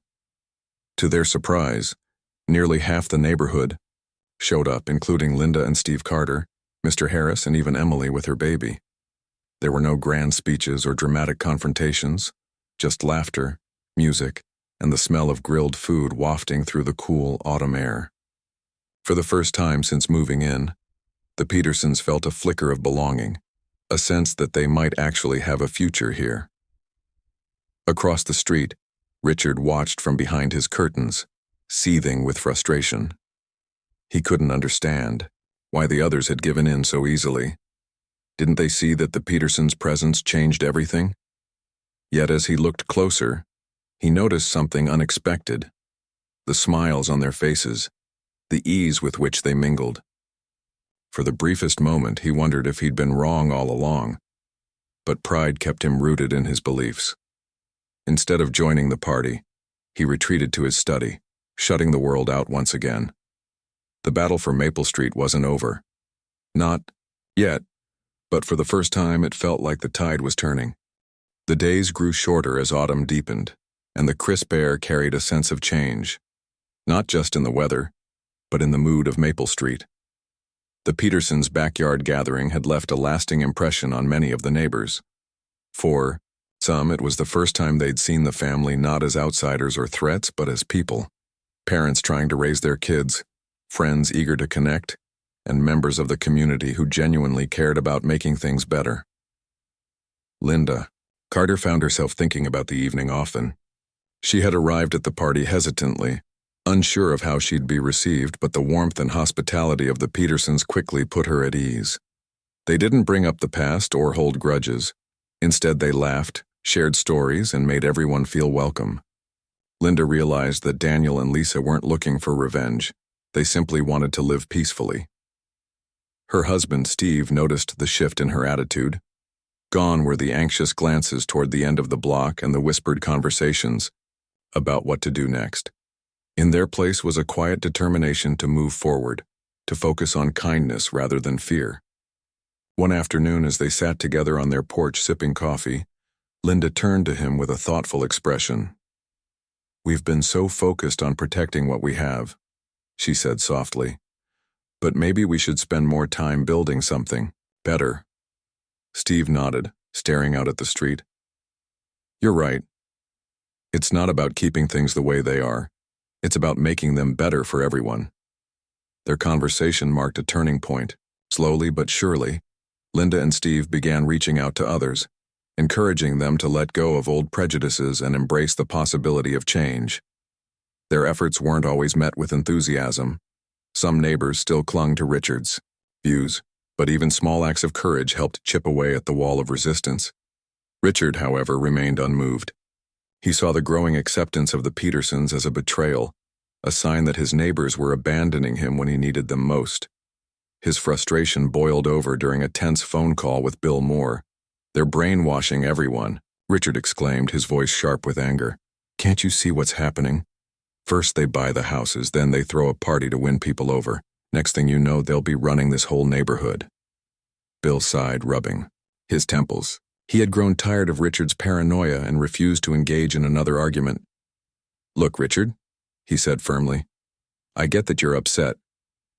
A: To their surprise, nearly half the neighborhood showed up, including Linda and Steve Carter, Mr. Harris, and even Emily with her baby. There were no grand speeches or dramatic confrontations, just laughter, music, and the smell of grilled food wafting through the cool autumn air. For the first time since moving in, the Petersons felt a flicker of belonging, a sense that they might actually have a future here. Across the street, Richard watched from behind his curtains, seething with frustration. He couldn't understand why the others had given in so easily. Didn't they see that the Petersons' presence changed everything? Yet as he looked closer, he noticed something unexpected. The smiles on their faces, the ease with which they mingled. For the briefest moment, he wondered if he'd been wrong all along, but pride kept him rooted in his beliefs. Instead of joining the party, he retreated to his study, shutting the world out once again. The battle for Maple Street wasn't over. Not yet, but for the first time it felt like the tide was turning. The days grew shorter as autumn deepened, and the crisp air carried a sense of change, not just in the weather, but in the mood of Maple Street. The Petersons' backyard gathering had left a lasting impression on many of the neighbors. For some, it was the first time they'd seen the family not as outsiders or threats, but as people. Parents trying to raise their kids, friends eager to connect, and members of the community who genuinely cared about making things better. Linda Carter found herself thinking about the evening often. She had arrived at the party hesitantly, unsure of how she'd be received, but the warmth and hospitality of the Petersons quickly put her at ease. They didn't bring up the past or hold grudges. Instead, they laughed, shared stories, and made everyone feel welcome. Linda realized that Daniel and Lisa weren't looking for revenge. They simply wanted to live peacefully. Her husband, Steve, noticed the shift in her attitude. Gone were the anxious glances toward the end of the block and the whispered conversations about what to do next. In their place was a quiet determination to move forward, to focus on kindness rather than fear. One afternoon, as they sat together on their porch sipping coffee, Linda turned to him with a thoughtful expression. "We've been so focused on protecting what we have," she said softly. "But maybe we should spend more time building something better." Steve nodded, staring out at the street. "You're right. It's not about keeping things the way they are. It's about making them better for everyone." Their conversation marked a turning point. Slowly but surely, Linda and Steve began reaching out to others, encouraging them to let go of old prejudices and embrace the possibility of change. Their efforts weren't always met with enthusiasm. Some neighbors still clung to Richard's views, but even small acts of courage helped chip away at the wall of resistance. Richard, however, remained unmoved. He saw the growing acceptance of the Petersons as a betrayal, a sign that his neighbors were abandoning him when he needed them most. His frustration boiled over during a tense phone call with Bill Moore. "They're brainwashing everyone," Richard exclaimed, his voice sharp with anger. "Can't you see what's happening? First they buy the houses, then they throw a party to win people over. Next thing you know, they'll be running this whole neighborhood." Bill sighed, rubbing his temples. He had grown tired of Richard's paranoia and refused to engage in another argument. "Look, Richard," he said firmly, "I get that you're upset,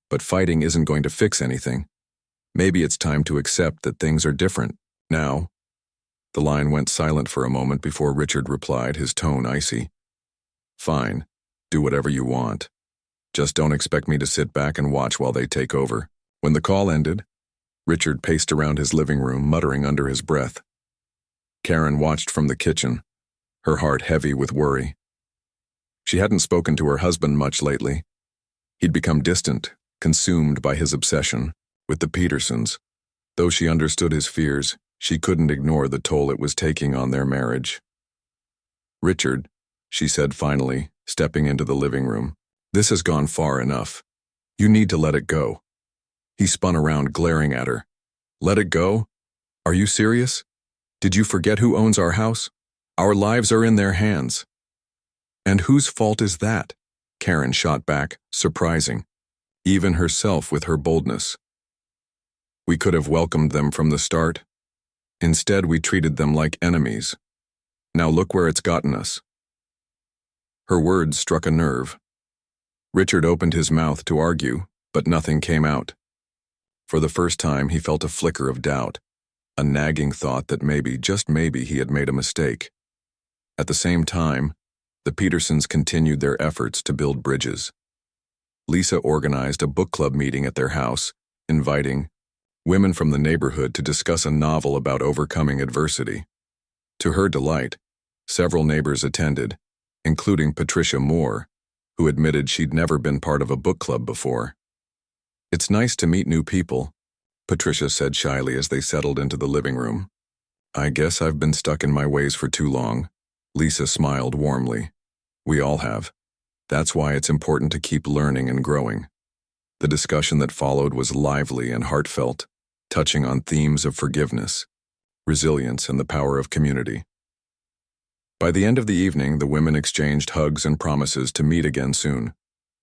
A: but fighting isn't going to fix anything. Maybe it's time to accept that things are different now." The line went silent for a moment before Richard replied, his tone icy. "Fine, do whatever you want. Just don't expect me to sit back and watch while they take over." When the call ended, Richard paced around his living room, muttering under his breath. Karen watched from the kitchen, her heart heavy with worry. She hadn't spoken to her husband much lately. He'd become distant, consumed by his obsession with the Petersons. Though she understood his fears, she couldn't ignore the toll it was taking on their marriage. "Richard," she said finally, stepping into the living room, "this has gone far enough. You need to let it go." He spun around, glaring at her. "Let it go? Are you serious? Did you forget who owns our house? Our lives are in their hands." "And whose fault is that?" Karen shot back, surprising, even herself with her boldness. "We could have welcomed them from the start. Instead, we treated them like enemies. Now look where it's gotten us." Her words struck a nerve. Richard opened his mouth to argue, but nothing came out. For the first time, he felt a flicker of doubt, a nagging thought that maybe, just maybe, he had made a mistake. At the same time, the Petersons continued their efforts to build bridges. Lisa organized a book club meeting at their house, inviting women from the neighborhood to discuss a novel about overcoming adversity. To her delight, several neighbors attended, including Patricia Moore, who admitted she'd never been part of a book club before. "It's nice to meet new people," Patricia said shyly as they settled into the living room. "I guess I've been stuck in my ways for too long." Lisa smiled warmly. "We all have. That's why it's important to keep learning and growing." The discussion that followed was lively and heartfelt, touching on themes of forgiveness, resilience, and the power of community. By the end of the evening, the women exchanged hugs and promises to meet again soon.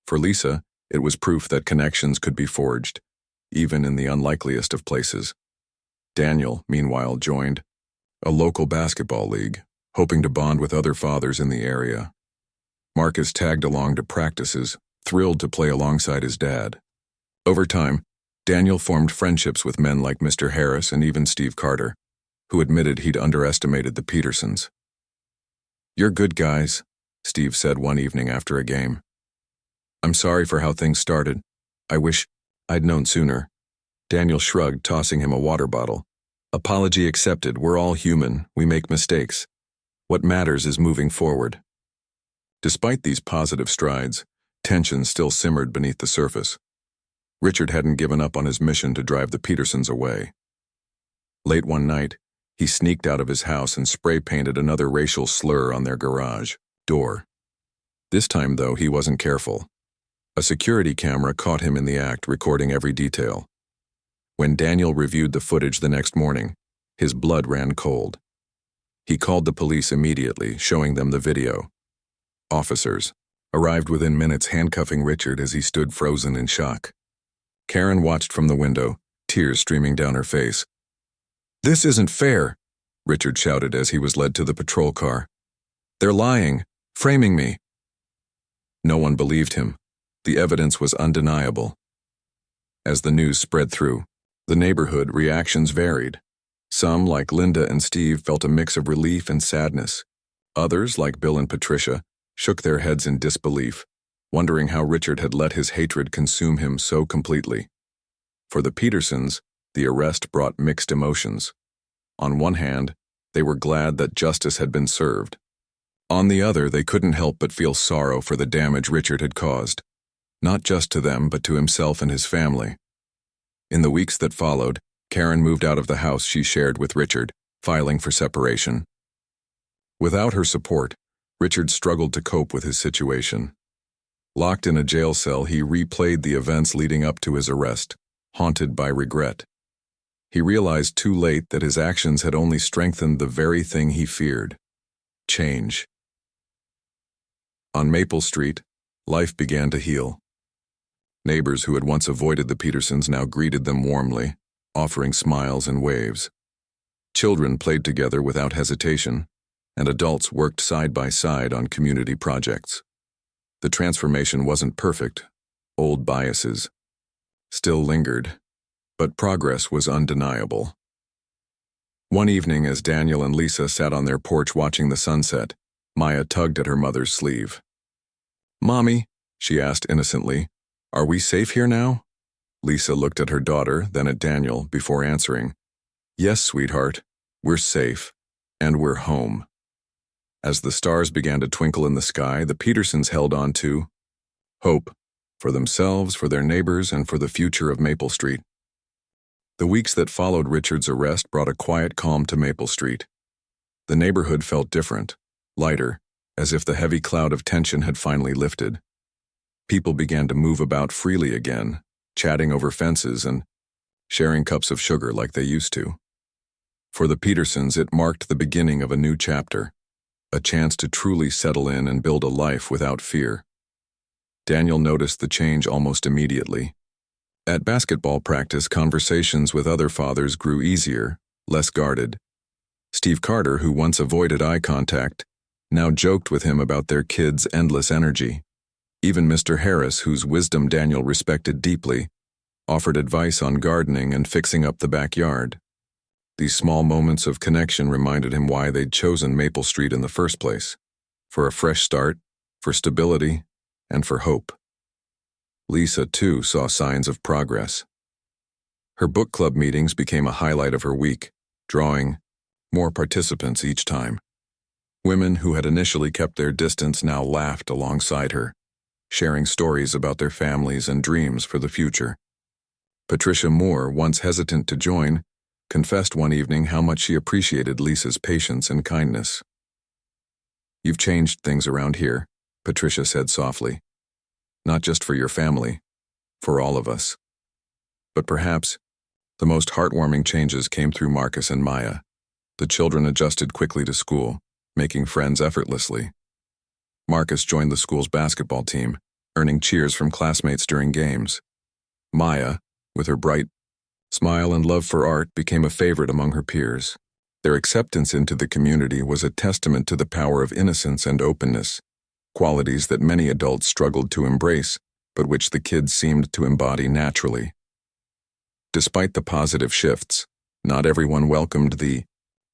A: For Lisa, it was proof that connections could be forged, even in the unlikeliest of places. Daniel, meanwhile, joined a local basketball league, hoping to bond with other fathers in the area. Marcus tagged along to practices, thrilled to play alongside his dad. Over time, Daniel formed friendships with men like Mr. Harris and even Steve Carter, who admitted he'd underestimated the Petersons. "You're good guys," Steve said one evening after a game. "I'm sorry for how things started. I wish I'd known sooner." Daniel shrugged, tossing him a water bottle. "Apology accepted. We're all human. We make mistakes. What matters is moving forward." Despite these positive strides, tension still simmered beneath the surface. Richard hadn't given up on his mission to drive the Petersons away. Late one night, he sneaked out of his house and spray-painted another racial slur on their garage door. This time, though, he wasn't careful. A security camera caught him in the act, recording every detail. When Daniel reviewed the footage the next morning, his blood ran cold. He called the police immediately, showing them the video. Officers arrived within minutes, handcuffing Richard as he stood frozen in shock. Karen watched from the window, tears streaming down her face. "This isn't fair," Richard shouted as he was led to the patrol car. "They're lying, framing me." No one believed him. The evidence was undeniable. As the news spread through the neighborhood, reactions varied. Some, like Linda and Steve, felt a mix of relief and sadness. Others, like Bill and Patricia, shook their heads in disbelief, wondering how Richard had let his hatred consume him so completely. For the Petersons, the arrest brought mixed emotions. On one hand, they were glad that justice had been served. On the other, they couldn't help but feel sorrow for the damage Richard had caused, not just to them but to himself and his family. In the weeks that followed, Karen moved out of the house she shared with Richard, filing for separation. Without her support, Richard struggled to cope with his situation. Locked in a jail cell, he replayed the events leading up to his arrest, haunted by regret. He realized too late that his actions had only strengthened the very thing he feared: change. On Maple Street, life began to heal. Neighbors who had once avoided the Petersons now greeted them warmly, offering smiles and waves. Children played together without hesitation, and adults worked side by side on community projects. The transformation wasn't perfect. Old biases still lingered, but progress was undeniable. One evening, as Daniel and Lisa sat on their porch watching the sunset, Maya tugged at her mother's sleeve. "Mommy," she asked innocently, "are we safe here now?" Lisa looked at her daughter, then at Daniel, before answering, "Yes, sweetheart, we're safe, and we're home." As the stars began to twinkle in the sky, the Petersons held on to hope, for themselves, for their neighbors, and for the future of Maple Street. The weeks that followed Richard's arrest brought a quiet calm to Maple Street. The neighborhood felt different, lighter, as if the heavy cloud of tension had finally lifted. People began to move about freely again, chatting over fences and sharing cups of sugar like they used to. For the Petersons, it marked the beginning of a new chapter, a chance to truly settle in and build a life without fear. Daniel noticed the change almost immediately. At basketball practice, conversations with other fathers grew easier, less guarded. Steve Carter, who once avoided eye contact, now joked with him about their kids' endless energy. Even Mr. Harris, whose wisdom Daniel respected deeply, offered advice on gardening and fixing up the backyard. These small moments of connection reminded him why they'd chosen Maple Street in the first place: for a fresh start, for stability, and for hope. Lisa, too, saw signs of progress. Her book club meetings became a highlight of her week, drawing more participants each time. Women who had initially kept their distance now laughed alongside her, sharing stories about their families and dreams for the future. Patricia Moore, once hesitant to join, confessed one evening how much she appreciated Lisa's patience and kindness. "You've changed things around here," Patricia said softly. "Not just for your family, for all of us." But perhaps the most heartwarming changes came through Marcus and Maya. The children adjusted quickly to school, making friends effortlessly. Marcus joined the school's basketball team, earning cheers from classmates during games. Maya, with her bright smile and love for art, became a favorite among her peers. Their acceptance into the community was a testament to the power of innocence and openness, qualities that many adults struggled to embrace, but which the kids seemed to embody naturally. Despite the positive shifts, not everyone welcomed the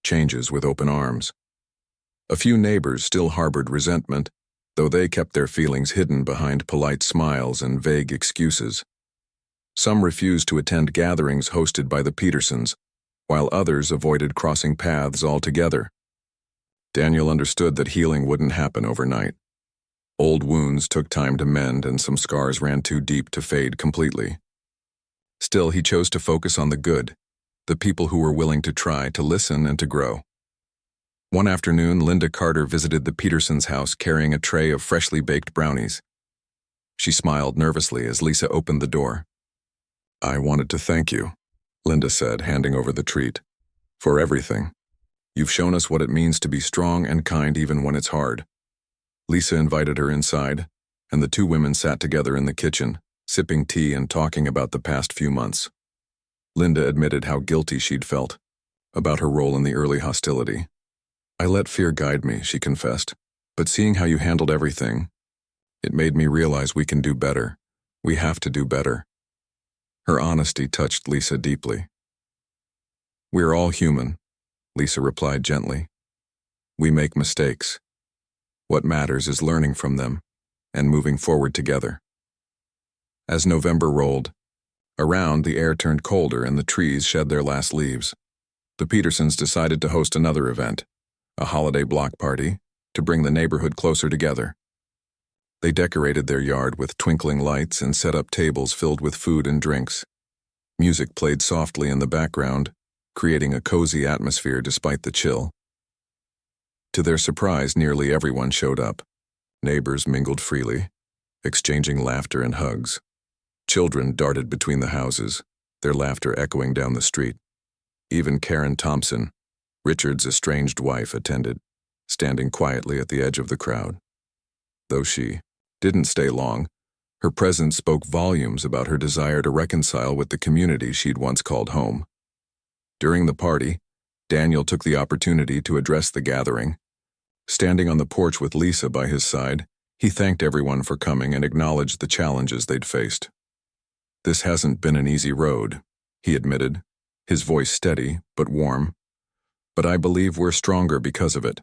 A: changes with open arms. A few neighbors still harbored resentment, though they kept their feelings hidden behind polite smiles and vague excuses. Some refused to attend gatherings hosted by the Petersons, while others avoided crossing paths altogether. Daniel understood that healing wouldn't happen overnight. Old wounds took time to mend and some scars ran too deep to fade completely. Still, he chose to focus on the good, the people who were willing to try, to listen, and to grow. One afternoon, Linda Carter visited the Petersons' house carrying a tray of freshly baked brownies. She smiled nervously as Lisa opened the door. "I wanted to thank you," Linda said, handing over the treat, "for everything. You've shown us what it means to be strong and kind even when it's hard." Lisa invited her inside, and the two women sat together in the kitchen, sipping tea and talking about the past few months. Linda admitted how guilty she'd felt about her role in the early hostility. "I let fear guide me," she confessed, "but seeing how you handled everything, it made me realize we can do better. We have to do better." Her honesty touched Lisa deeply. "We're all human," Lisa replied gently. "We make mistakes. What matters is learning from them and moving forward together." As November rolled around, the air turned colder and the trees shed their last leaves. The Petersons decided to host another event, a holiday block party, to bring the neighborhood closer together. They decorated their yard with twinkling lights and set up tables filled with food and drinks. Music played softly in the background, creating a cozy atmosphere despite the chill. To their surprise, nearly everyone showed up. Neighbors mingled freely, exchanging laughter and hugs. Children darted between the houses, their laughter echoing down the street. Even Karen Thompson, Richard's estranged wife, attended, standing quietly at the edge of the crowd. Though she didn't stay long, her presence spoke volumes about her desire to reconcile with the community she'd once called home. During the party, Daniel took the opportunity to address the gathering. Standing on the porch with Lisa by his side, he thanked everyone for coming and acknowledged the challenges they'd faced. "This hasn't been an easy road," he admitted, his voice steady but warm. "But I believe we're stronger because of it.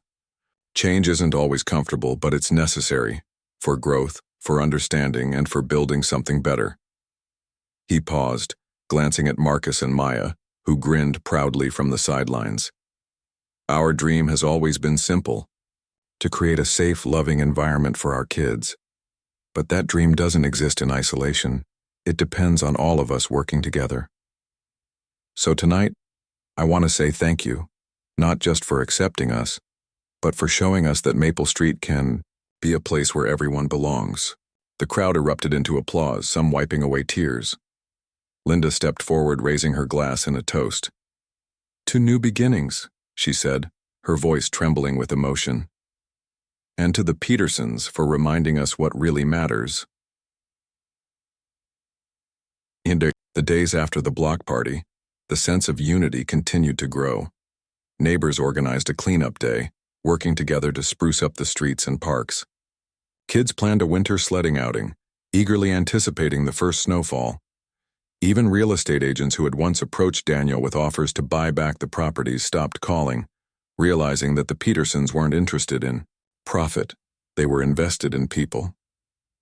A: Change isn't always comfortable, but it's necessary for growth, for understanding, and for building something better." He paused, glancing at Marcus and Maya, who grinned proudly from the sidelines. "Our dream has always been simple, to create a safe, loving environment for our kids. But that dream doesn't exist in isolation. It depends on all of us working together. So tonight, I want to say thank you, not just for accepting us, but for showing us that Maple Street can be a place where everyone belongs." The crowd erupted into applause, some wiping away tears. Linda stepped forward, raising her glass in a toast. "To new beginnings," she said, her voice trembling with emotion. "And to the Petersons for reminding us what really matters." In the days after the block party, the sense of unity continued to grow. Neighbors organized a cleanup day, working together to spruce up the streets and parks. Kids planned a winter sledding outing, eagerly anticipating the first snowfall. Even real estate agents who had once approached Daniel with offers to buy back the properties stopped calling, realizing that the Petersons weren't interested in profit, they were invested in people.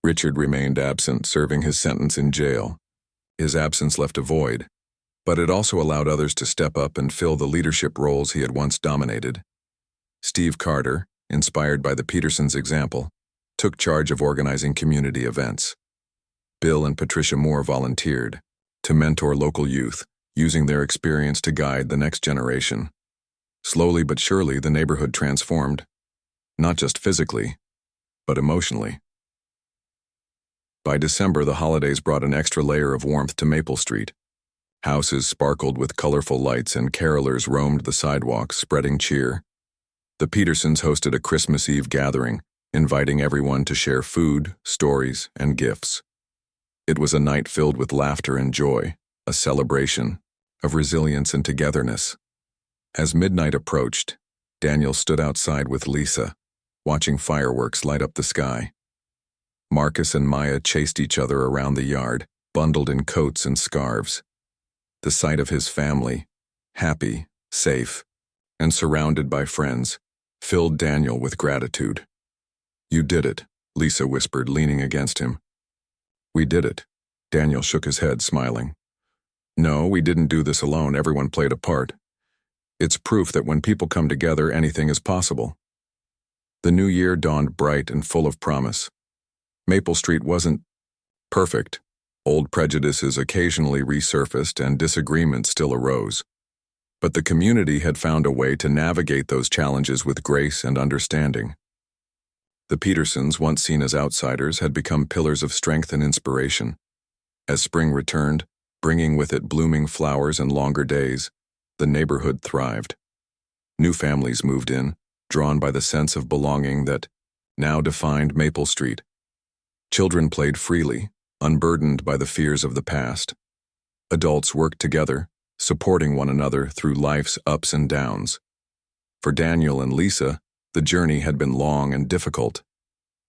A: Richard remained absent, serving his sentence in jail. His absence left a void, but it also allowed others to step up and fill the leadership roles he had once dominated. Steve Carter, inspired by the Petersons' example, took charge of organizing community events. Bill and Patricia Moore volunteered to mentor local youth, using their experience to guide the next generation. Slowly but surely, the neighborhood transformed, not just physically, but emotionally. By December, the holidays brought an extra layer of warmth to Maple Street. Houses sparkled with colorful lights and carolers roamed the sidewalks, spreading cheer. The Petersons hosted a Christmas Eve gathering, inviting everyone to share food, stories, and gifts. It was a night filled with laughter and joy, a celebration of resilience and togetherness. As midnight approached, Daniel stood outside with Lisa, watching fireworks light up the sky. Marcus and Maya chased each other around the yard, bundled in coats and scarves. The sight of his family, happy, safe, and surrounded by friends, filled Daniel with gratitude. "You did it," Lisa whispered, leaning against him. "We did it." Daniel shook his head, smiling. "No, we didn't do this alone. Everyone played a part. It's proof that when people come together, anything is possible." The new year dawned bright and full of promise. Maple Street wasn't perfect. Old prejudices occasionally resurfaced and disagreements still arose. But the community had found a way to navigate those challenges with grace and understanding. The Petersons, once seen as outsiders, had become pillars of strength and inspiration. As spring returned, bringing with it blooming flowers and longer days, the neighborhood thrived. New families moved in, drawn by the sense of belonging that now defined Maple Street. Children played freely, unburdened by the fears of the past. Adults worked together, supporting one another through life's ups and downs. For Daniel and Lisa, the journey had been long and difficult,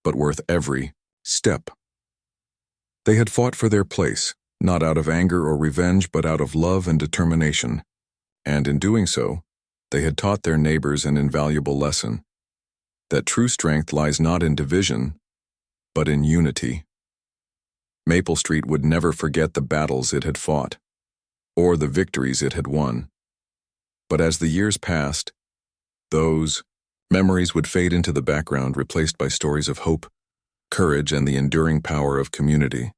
A: but worth every step. They had fought for their place, not out of anger or revenge, but out of love and determination. And in doing so, they had taught their neighbors an invaluable lesson: that true strength lies not in division, but in unity. Maple Street would never forget the battles it had fought, or the victories it had won. But as the years passed, those memories would fade into the background, replaced by stories of hope, courage, and the enduring power of community.